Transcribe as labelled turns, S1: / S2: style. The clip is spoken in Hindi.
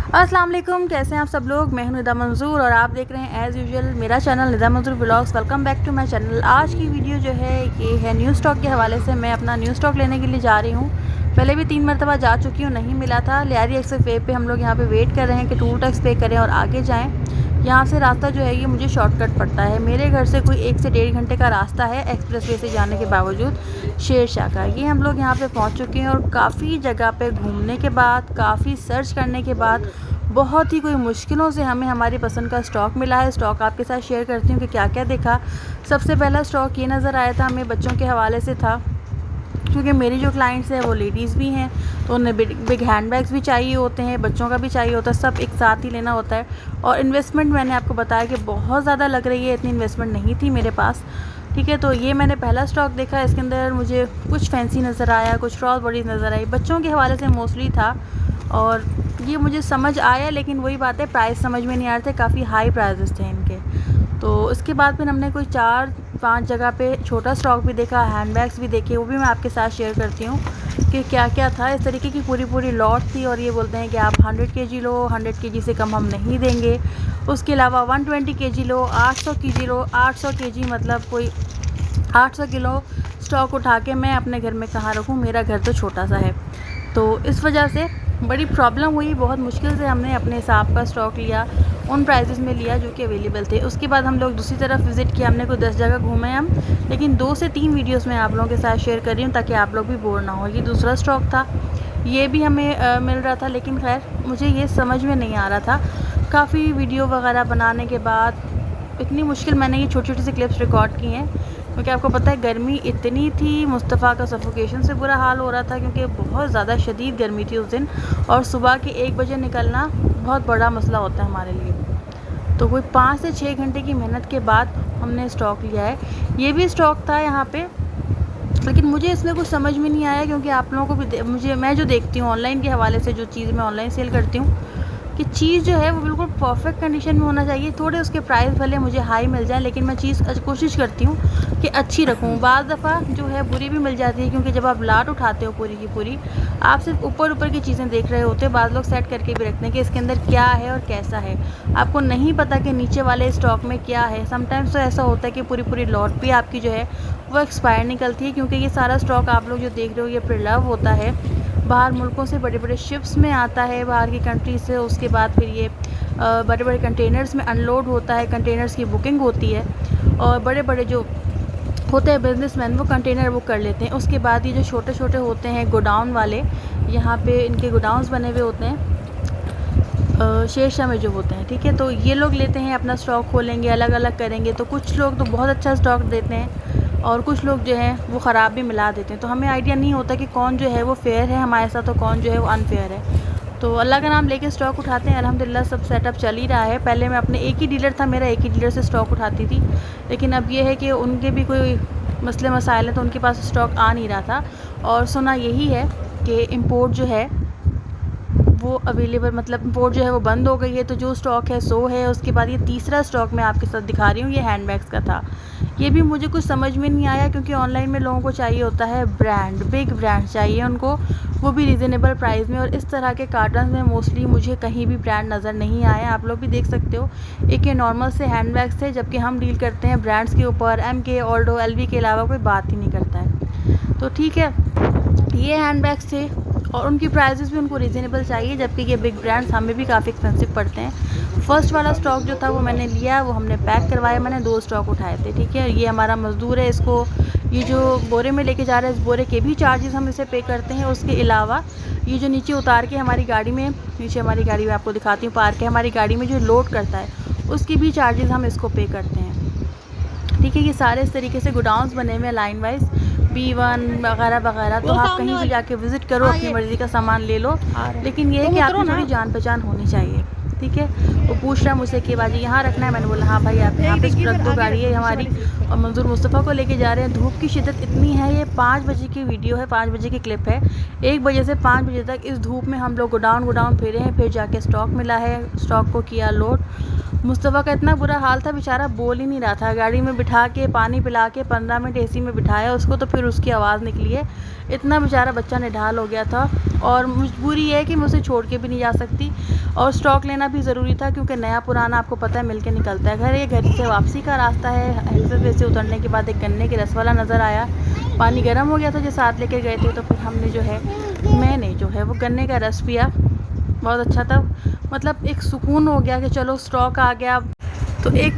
S1: अस्सलाम वालेकुम, कैसे हैं आप सब लोग। मैं हूं निदा मंजूर और आप देख रहे हैं एज़ यूजुअल मेरा channel Nida Manzoor vlogs. Welcome back to my channel. आज की वीडियो जो है ये है न्यू स्टॉक के हवाले से। मैं अपना न्यू स्टॉक लेने के लिए जा रही हूँ। पहले भी 3 मरतबा जा चुकी हूँ, नहीं मिला था। लियारी एक्सप्रेस वे पे हम लोग यहाँ पे वेट कर रहे हैं कि टूल टैक्स पे करें और आगे जाएँ। यहाँ से रास्ता जो है ये मुझे शॉर्टकट पड़ता है। मेरे घर से कोई 1 से 1.5 घंटे का रास्ता है एक्सप्रेस वे से जाने के बावजूद शेरशाह का। ये हम लोग यहाँ पे पहुँच चुके हैं और काफ़ी जगह पे घूमने के बाद, काफ़ी सर्च करने के बाद, बहुत ही कोई मुश्किलों से हमें हमारी पसंद का स्टॉक मिला है। स्टॉक आपके साथ शेयर करती हूँ कि क्या क्या देखा। सबसे पहला स्टॉक ये नज़र आया था, हमें बच्चों के हवाले से था, क्योंकि मेरी जो क्लाइंट्स हैं वो लेडीज़ भी हैं, तो उन्हें बिग हैंड बैग्स भी चाहिए होते हैं, बच्चों का भी चाहिए होता है, सब एक साथ ही लेना होता है। और इन्वेस्टमेंट मैंने आपको बताया कि बहुत ज़्यादा लग रही है, इतनी इन्वेस्टमेंट नहीं थी मेरे पास। ठीक है, तो ये मैंने पहला स्टॉक देखा। इसके अंदर मुझे कुछ फैंसी नज़र आया, कुछ क्रॉस बॉडीज़ नज़र आई, बच्चों के हवाले से मोस्टली था और ये मुझे समझ आया। लेकिन वही बात है, प्राइस समझ में नहीं आ रहे थे, काफ़ी हाई प्राइसेस थे इनके। तो इसके बाद फिर हमने कोई 4-5 जगह पे छोटा स्टॉक भी देखा, हैंड बैग्स भी देखे, वो भी मैं आपके साथ शेयर करती हूँ कि क्या क्या था। इस तरीके की पूरी लॉट थी और ये बोलते हैं कि आप 100 केजी लो, 100 केजी से कम हम नहीं देंगे। उसके अलावा 120 केजी लो, 800 केजी लो। 800 केजी मतलब कोई 800 किलो स्टॉक उठा के मैं अपने घर में कहाँ रखूँ, मेरा घर तो छोटा सा है। तो इस वजह से बड़ी प्रॉब्लम हुई, बहुत मुश्किल से हमने अपने हिसाब का स्टॉक लिया, उन प्राइसेस में लिया जो कि अवेलेबल थे। उसके बाद हम लोग दूसरी तरफ विज़िट किया, हमने कोई 10 जगह घूमे हम, लेकिन 2 से 3 वीडियोस मैं आप लोगों के साथ शेयर कर रही हूँ ताकि आप लोग भी बोर ना हो। ये दूसरा स्टॉक था, ये भी हमें मिल रहा था, लेकिन खैर मुझे ये समझ में नहीं आ रहा था। काफ़ी वीडियो वगैरह बनाने के बाद इतनी मुश्किल मैंने ये छोटी छोटी सी क्लिप्स रिकॉर्ड की हैं, क्योंकि आपको पता है गर्मी इतनी थी, मुस्तफ़ा का सफोकेशन से बुरा हाल हो रहा था क्योंकि बहुत ज़्यादा शदीद गर्मी थी उस दिन, और सुबह के 1 बजे निकलना बहुत बड़ा मसला होता है हमारे लिए। तो कोई 5 से 6 घंटे की मेहनत के बाद हमने स्टॉक लिया है। ये भी स्टॉक था यहाँ पे, लेकिन मुझे इसमें कुछ समझ में नहीं आया, क्योंकि आप लोगों को भी मैं जो देखती हूँ ऑनलाइन के हवाले से, जो चीज़ मैं ऑनलाइन सेल करती हूँ, कि चीज़ जो है वो बिल्कुल परफेक्ट कंडीशन में होना चाहिए। थोड़े उसके प्राइस भले मुझे हाई मिल जाए, लेकिन मैं चीज़ कोशिश करती हूँ कि अच्छी रखूँ। बाज़ दफ़ा जो है बुरी भी मिल जाती है, क्योंकि जब आप लाट उठाते हो पूरी की पूरी, आप सिर्फ ऊपर की चीज़ें देख रहे होते हो। बाज़ लोग सेट करके भी रखते हैं कि इसके अंदर क्या है और कैसा है, आपको नहीं पता कि नीचे वाले स्टॉक में क्या है। समटाइम्स तो ऐसा होता है कि पूरी लॉट भी आपकी जो है वो एक्सपायर निकलती है, क्योंकि ये सारा स्टॉक आप लोग जो देख रहे हो ये प्रिलर्व होता है, बाहर मुल्कों से बड़े शिप्स में आता है, बाहर की कंट्री से। उसके बाद फिर ये बड़े कंटेनर्स में अनलोड होता है, कंटेनर्स की बुकिंग होती है, और बड़े जो होते हैं बिजनेसमैन वो कंटेनर बुक कर लेते हैं। उसके बाद ये जो छोटे होते हैं गोडाउन वाले, यहाँ पे इनके गोडाउन्स बने हुए होते हैं शेरशाह में जो होते हैं। ठीक है, तो ये लोग लेते हैं, अपना स्टॉक खोलेंगे, अलग अलग करेंगे। तो कुछ लोग तो बहुत अच्छा स्टॉक देते हैं और कुछ लोग जो हैं वो ख़राब भी मिला देते हैं। तो हमें आइडिया नहीं होता कि कौन जो है वो फेयर है हमारे साथ और कौन जो है वो अनफेयर है। तो अल्लाह का नाम लेके स्टॉक उठाते हैं। अल्हम्दुलिल्लाह सब सेटअप चल ही रहा है। पहले मैं अपने एक ही डीलर था मेरा, एक ही डीलर से स्टॉक उठाती थी, लेकिन अब ये है कि उनके भी कोई मसले मसाइल हैं तो उनके पास स्टॉक आ नहीं रहा था। और सुना यही है कि इंपोर्ट जो है वो अवेलेबल, मतलब इंपोर्ट जो है वो बंद हो गई है। तो जो स्टॉक है सो है। उसके बाद ये तीसरा स्टॉक मैं आपके साथ दिखा रही हूँ, ये हैंड बैग्स का था। ये भी मुझे कुछ समझ में नहीं आया, क्योंकि ऑनलाइन में लोगों को चाहिए होता है ब्रांड, बिग ब्रांड चाहिए उनको, वो भी रीज़नेबल प्राइस में। और इस तरह के कार्टन में मोस्टली मुझे कहीं भी ब्रांड नज़र नहीं आया। आप लोग भी देख सकते हो, एक ये नॉर्मल से हैंड बैग्स थे, जबकि हम डील करते हैं ब्रांड्स के ऊपर। MK, ऑल्डो, LV के अलावा कोई बात ही नहीं करता है। तो ठीक है, ये हैंड बैग्स थे और उनकी प्राइसेस भी उनको रीज़नेबल चाहिए, जबकि ये बिग ब्रांड्स हमें भी काफ़ी एक्सपेंसिव पड़ते हैं। फर्स्ट वाला स्टॉक जो था वो मैंने लिया, वो हमने पैक करवाया, मैंने 2 स्टॉक उठाए थे। ठीक है, ये हमारा मज़दूर है, इसको ये जो बोरे में लेके जा रहा है, इस बोरे के भी चार्जेस हम इसे पे करते हैं। उसके अलावा ये जो नीचे उतार के हमारी गाड़ी में, नीचे हमारी गाड़ी में आपको दिखाती हूँ पार्क है, हमारी गाड़ी में जो लोड करता है उसकी भी चार्जेस हम इसको पे करते हैं। ठीक है, ये सारे इस तरीके से गोडाउन्स बने हुए हैं लाइन वाइज, B1 वगैरह। तो आप कहीं भी जाके विज़िट करो, अपनी मर्ज़ी का सामान ले लो, लेकिन ये है कि आपकी थोड़ी जान पहचान होनी चाहिए। ठीक है, वो पूछ रहा है मुझसे कि बाजी यहाँ रखना है, मैंने बोला हाँ भाई आप यहाँ पे रख दो, गाड़ी है हमारी। और मंजूर मुस्तफ़ा को लेके जा रहे हैं। धूप की शिद्दत इतनी है, ये 5 बजे की वीडियो है, 5 बजे की क्लिप है। 1 बजे से 5 बजे तक इस धूप में हम लोग गोडाउन फिरे हैं, फिर जाके स्टॉक मिला है, स्टॉक को किया लोड। मुस्तफ़ा का इतना बुरा हाल था, बेचारा बोल ही नहीं रहा था। गाड़ी में बिठा के पानी पिला के 15 मिनट AC में बिठाया उसको, तो फिर उसकी आवाज़ निकली है। इतना बेचारा बच्चा निढाल हो गया था, और मजबूरी है कि मैं उसे छोड़ के भी नहीं जा सकती। और स्टॉक लेना भी ज़रूरी था क्योंकि नया पुराना आपको पता है मिल के निकलता है। ये घर से वापसी का रास्ता है। एक्सप्रेस से उतरने के बाद एक गन्ने के रस वाला नज़र आया। पानी गर्म हो गया था जो साथ लेकर गए थे, तो फिर हमने जो है मैंने जो है वो गन्ने का रस पिया। बहुत अच्छा था, मतलब एक सुकून हो गया कि चलो स्टॉक आ गया। तो एक